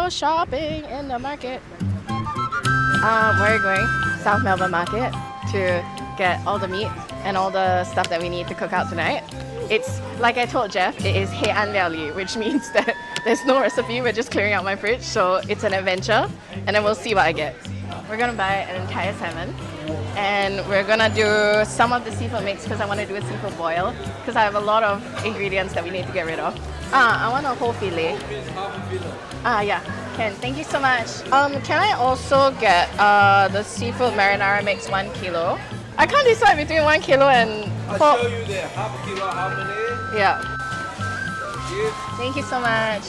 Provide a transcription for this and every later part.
go shopping in the market. We're going South Melbourne Market to get all the meat and all the stuff that we need to cook out tonight. It's, like I told Jeff, it is Hei An Liao Li, which means that there's no recipe, we're just clearing out my fridge, so it's an adventure, and then we'll see what I get. We're gonna buy an entire salmon, and we're gonna do some of the seafood mix because I want to do a seafood boil, because I have a lot of ingredients that we need to get rid of. I want a whole fillet. Yeah, can. Thank you so much. Can I also get the seafood marinara mix 1 kilo? I can't decide between 1 kilo and 4. I'll show you the half a kilo, how many? Yeah. Thank you. Thank you so much.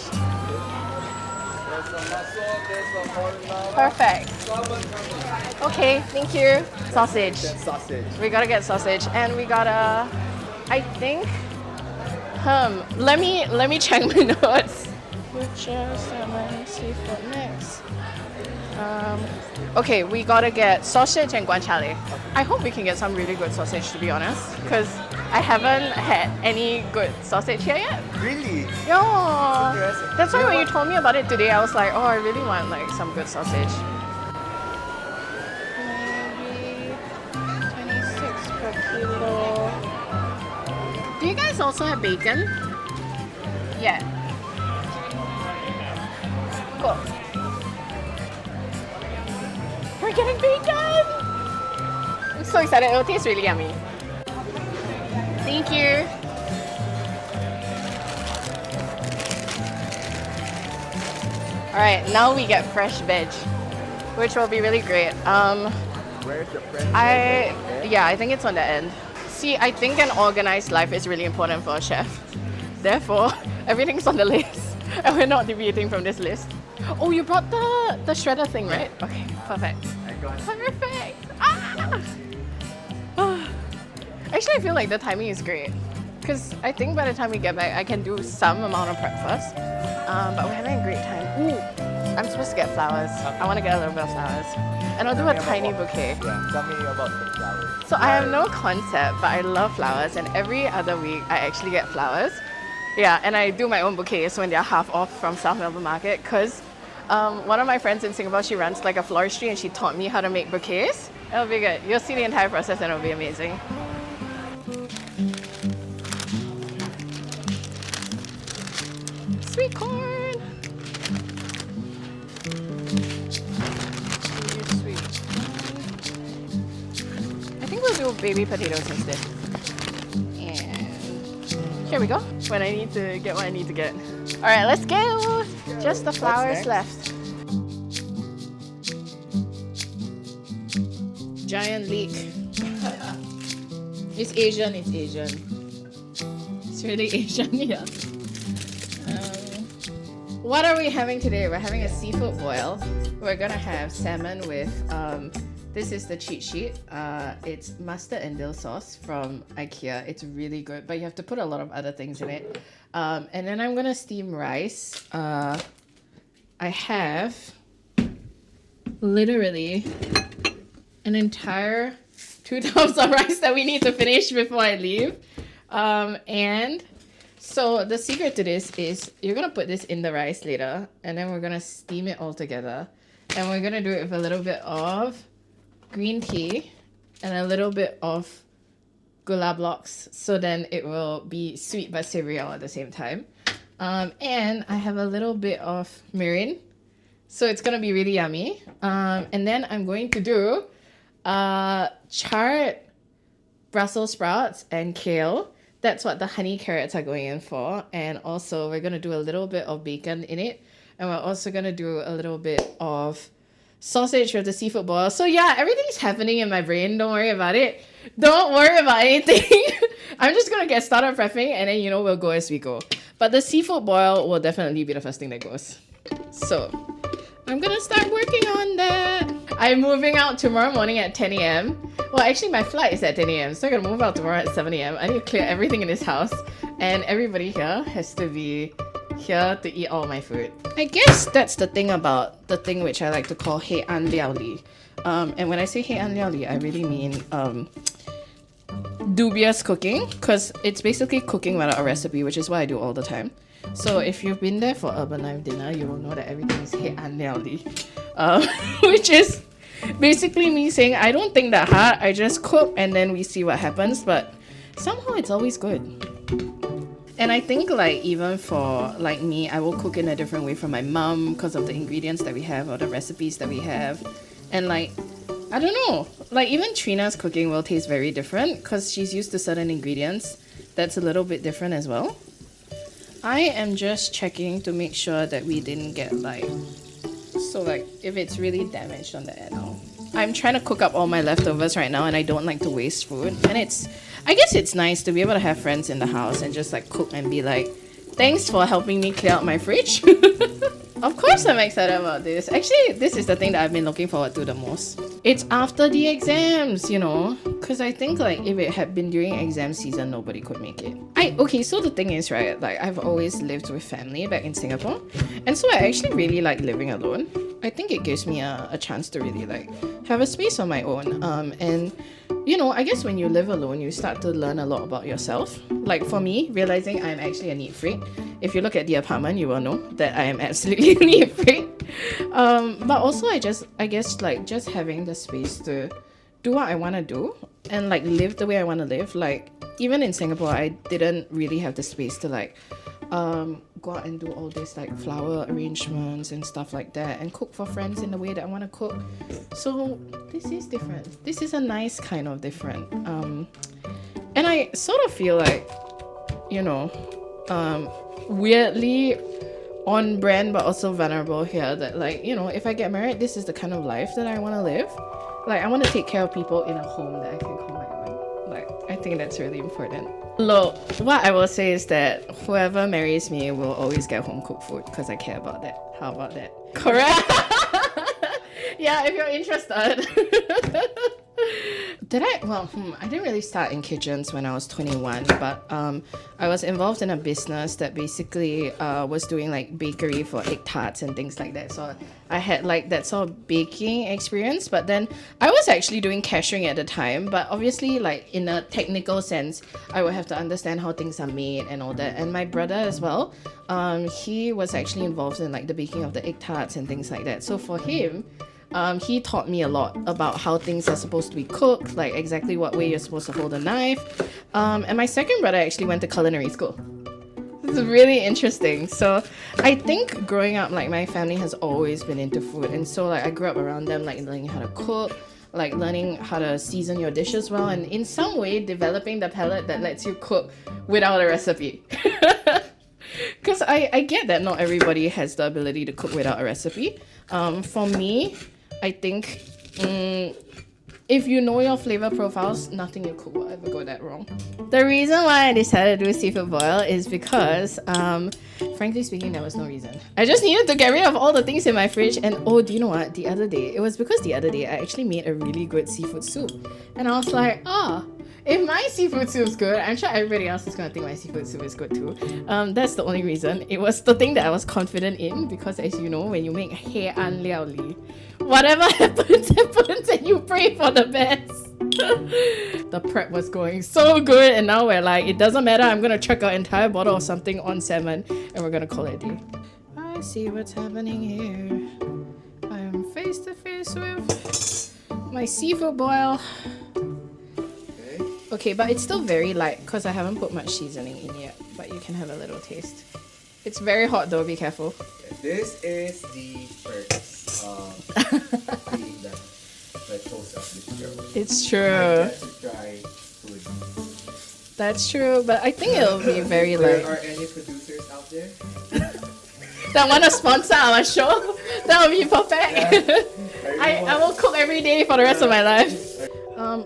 There's a mussel, there's a marinara. Perfect. Salmon coming. Okay, thank you. Sausage. Sausage. We gotta get sausage, and we gotta, I think, let me check my notes. Butcher, salmon, seafood mix. Okay, we gotta get sausage and guanciale. I hope we can get some really good sausage, to be honest, because I haven't had any good sausage here yet. Really? Yeah. Interesting. That's why when you told me about it today, I was like, oh, I really want like some good sausage. Maybe 26 per kilo. Do you guys also have bacon? Yeah. Cool. We're getting bacon! I'm so excited. It'll taste really yummy. Thank you. Alright, now we get fresh veg, which will be really great. Where's the fresh veg? Yeah, I think it's on the end. See, I think an organized life is really important for a chef. Therefore, everything's on the list, and we're not deviating from this list. Oh, you brought the shredder thing, right? Okay, perfect. Perfect! Ah! Actually, I feel like the timing is great, because I think by the time we get back, I can do some amount of prep first. But we're having a great time. Ooh, I'm supposed to get flowers. I want to get a little bit of flowers. And I'll do a tiny bouquet. Yeah, tell me about the flowers. So I have no concept, but I love flowers, and every other week I actually get flowers. Yeah, and I do my own bouquets when they're half off from South Melbourne Market, because one of my friends in Singapore, she runs like a floristry, and she taught me how to make bouquets. It'll be good. You'll see the entire process and it'll be amazing. Sweet corn! Sweet. I think we'll do baby potatoes instead. And here we go. When I need to get what I need to get. Alright, let's go! Just the flowers left. Giant leek. It's Asian, it's Asian. It's really Asian, yeah. What are we having today? We're having a seafood boil. We're gonna have salmon with, this is the cheat sheet. It's mustard and dill sauce from IKEA. It's really good, but you have to put a lot of other things in it. And then I'm gonna steam rice. I have literally an entire 2 tubs of rice that we need to finish before I leave. And so the secret to this is you're gonna put this in the rice later, and then we're gonna steam it all together. And we're gonna do it with a little bit of green tea and a little bit of gula blocks, so then it will be sweet but savory all at the same time. And I have a little bit of mirin, so it's gonna be really yummy. And then I'm going to do charred Brussels sprouts and kale. That's what the honey carrots are going in for. And also we're going to do a little bit of bacon in it. And we're also going to do a little bit of sausage with the seafood boil. So yeah, everything's happening in my brain. Don't worry about it. Don't worry about anything. I'm just going to get started prepping, and then, we'll go as we go. But the seafood boil will definitely be the first thing that goes. So I'm going to start working on that. I'm moving out tomorrow morning at 10 a.m. Well, actually, my flight is at 10 a.m. So I'm going to move out tomorrow at 7 a.m. I need to clear everything in this house. And everybody here has to be here to eat all my food. I guess that's the thing about the thing which I like to call Hei An Liao Li. And when I say Hei An Liao Li, I really mean dubious cooking. Because it's basically cooking without a recipe, which is what I do all the time. So if you've been there for Urban Life dinner, you will know that everything is Hei An Liao Li, which is basically me saying I don't think that hard. I just cook and then we see what happens. But somehow it's always good. And I think like even for like me, I will cook in a different way from my mom because of the ingredients that we have or the recipes that we have. And like, I don't know, like even Trina's cooking will taste very different because she's used to certain ingredients that's a little bit different as well. I am just checking to make sure that we didn't get like, so like if it's really damaged on the end. I'm trying to cook up all my leftovers right now and I don't like to waste food. And I guess it's nice to be able to have friends in the house and just like cook and be like, thanks for helping me clear out my fridge. Of course I'm excited about this. Actually, this is the thing that I've been looking forward to the most. It's after the exams, you know, because I think like if it had been during exam season, nobody could make it. Okay, so the thing is, right, like I've always lived with family back in Singapore. And so I actually really like living alone. I think it gives me a chance to really like have a space on my own. And you know, I guess when you live alone, you start to learn a lot about yourself. Like for me, realizing I'm actually a neat freak. If you look at the apartment, you will know that I am absolutely a neat freak. But also I guess like just having the space to do what I want to do and like live the way I want to live. Like even in Singapore, I didn't really have the space to like go out and do all this like flower arrangements and stuff like that and cook for friends in the way that I want to cook. So this is different. This is a nice kind of different. And I sort of feel like, you know, weirdly on brand but also vulnerable here that like, you know, if I get married, this is the kind of life that I want to live. Like I want to take care of people in a home that I can call my own. Like I think that's really important. Look, what I will say is that whoever marries me will always get home cooked food because I care about that. How about that? Correct. Yeah, if you're interested. I didn't really start in kitchens when I was 21, but I was involved in a business that basically was doing like bakery for egg tarts and things like that. So I had like that sort of baking experience, but then I was actually doing cashiering at the time. But obviously, like in a technical sense, I would have to understand how things are made and all that. And my brother as well, he was actually involved in like the baking of the egg tarts and things like that. So for him, he taught me a lot about how things are supposed to be cooked, like exactly what way you're supposed to hold a knife. And my second brother actually went to culinary school. This is really interesting. So I think growing up, like my family has always been into food. And so like I grew up around them, like learning how to cook, like learning how to season your dishes well, and in some way developing the palate that lets you cook without a recipe. Because I get that not everybody has the ability to cook without a recipe. For me, I think if you know your flavor profiles, nothing you cook will ever go that wrong. The reason why I decided to do seafood boil is because, frankly speaking, there was no reason. I just needed to get rid of all the things in my fridge. And oh, do you know what? It was because the other day I actually made a really good seafood soup. And I was like, if my seafood soup is good, I'm sure everybody else is going to think my seafood soup is good too. That's the only reason. It was the thing that I was confident in because, as you know, when you make Hei An Liao Li, whatever happens, and you pray for the best. The prep was going so good, and now we're like, it doesn't matter, I'm going to chuck an entire bottle of something on salmon, and we're going to call it a day. I see what's happening here. I am face to face with my seafood boil. Okay, but it's still very light because I haven't put much seasoning in yet. But you can have a little taste. It's very hot though, be careful. This is the first being the host of this show. It's true. I get to try food. That's true, but I think it'll be very light. There are any producers out there? That want to sponsor our show? That would be perfect. Yeah. I will cook every day for the rest of my life.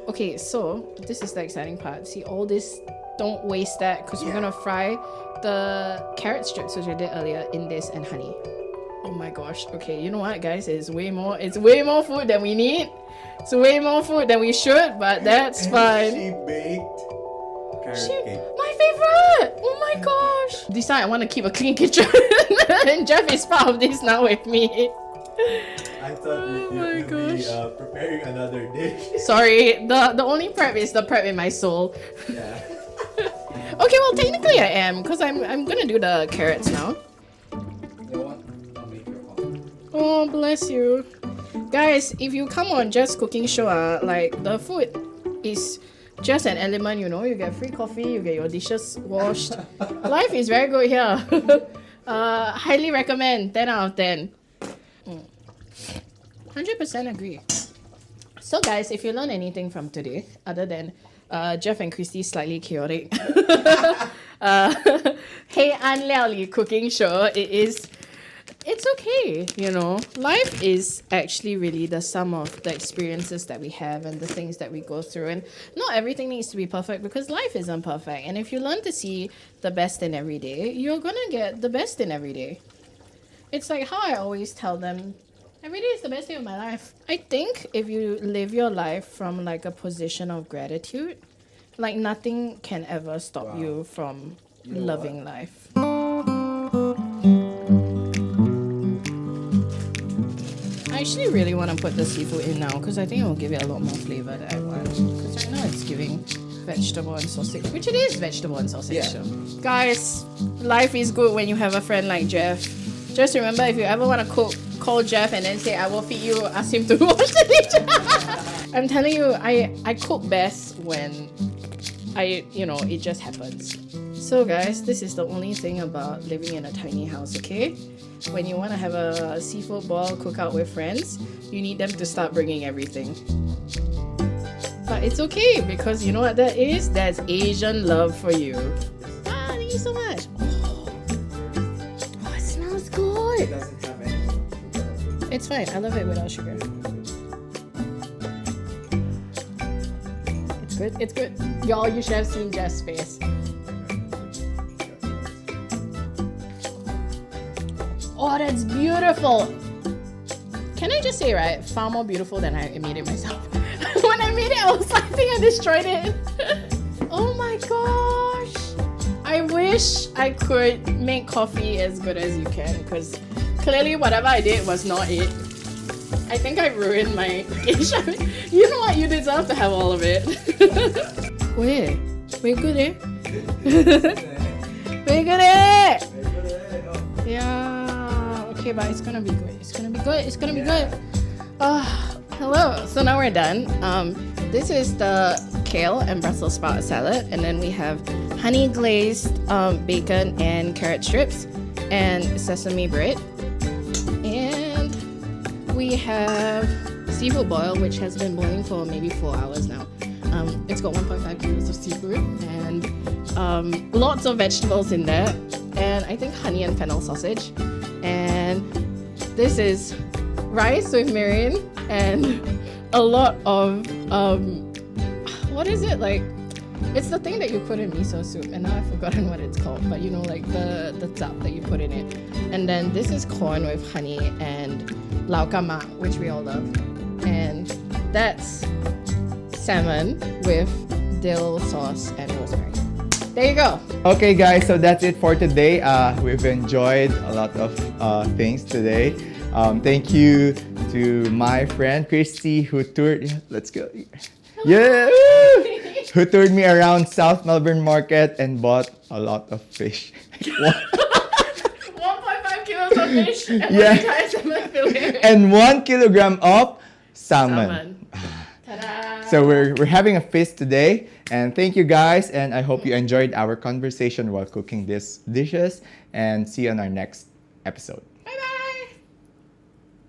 Okay, so this is the exciting part. See, all this, don't waste that because we're gonna fry the carrot strips which I did earlier in this and honey. Oh my gosh. Okay, you know what, guys? It's way more food than we need. It's way more food than we should, but that's fine. She baked carrot cake. My favorite! Oh my gosh! This time I want to keep a clean kitchen. And Jeff is part of this now with me. I thought you'd be preparing another dish. Sorry, the only prep is the prep in my soul. Yeah. Okay, well technically I am because I'm gonna do the carrots now. You know what? I'll make your coffee. Oh, bless you. Guys, if you come on Just Cooking Show, like the food is just an element, you know. You get free coffee, you get your dishes washed. Life is very good here. Highly recommend, 10 out of 10. 100% agree. So guys, if you learn anything from today, other than Jeff and Christie slightly chaotic Hei An Liao Li cooking show, it's okay, you know. Life is actually really the sum of the experiences that we have and the things that we go through, and not everything needs to be perfect because life isn't perfect. And if you learn to see the best in every day, you're gonna get the best in every day. It's like how I always tell them, every day is the best day of my life. I think if you live your life from like a position of gratitude, like nothing can ever stop you from loving life. I actually really want to put the seafood in now because I think it will give it a lot more flavor that I want. Because right now it's giving vegetable and sausage, which it is vegetable and sausage. Yeah. So. Guys, life is good when you have a friend like Jeff. Just remember, if you ever want to cook, call Jeff and then say, I will feed you, ask him to wash the dish. I'm telling you, I cook best when it just happens. So guys, this is the only thing about living in a tiny house, okay? When you want to have a seafood boil cookout with friends, you need them to start bringing everything. But it's okay because you know what that is? That's Asian love for you. Thank you so much. Oh, it smells It good. doesn't have any sugar. It's fine. I love it without sugar. It's good. It's good. Y'all, you should have seen Jeff's face. Oh, that's beautiful. Can I just say, right, far more beautiful than I made it myself. When I made it, I was like, I think I destroyed it. Oh my gosh. I wish I could make coffee as good as you can, because clearly whatever I did was not it. I think I ruined my dish. You know what? You deserve to have all of it. Wait, we're good, eh? We're good, eh? Yeah. Okay, but it's gonna be good. It's gonna be good. It's gonna be good. Hello. So now we're done. This is the kale and Brussels sprout salad, and then we have honey glazed bacon and carrot strips and sesame bread, and we have seafood boil, which has been boiling for maybe 4 hours now. It's got 1.5 kilos of seafood and lots of vegetables in there, and I think honey and fennel sausage. And this is rice with mirin and a lot of what is it, like, it's the thing that you put in miso soup, and now I've forgotten what it's called, but you know, like the tap that you put in it. And then this is corn with honey and Lao Gan Ma, which we all love, and that's salmon with dill sauce and rosemary. There you go. Okay guys, so that's it for today. We've enjoyed a lot of things today. Thank you to my friend Christie who toured. Let's go. Yeah, who toured me around South Melbourne Market and bought a lot of fish. 1.5 kilos of fish and Yeah. salmon fillet. And 1 kilogram of salmon. Salmon. Ta-da! So we're having a feast today, and thank you guys, and I hope you enjoyed our conversation while cooking these dishes, and see you on our next episode.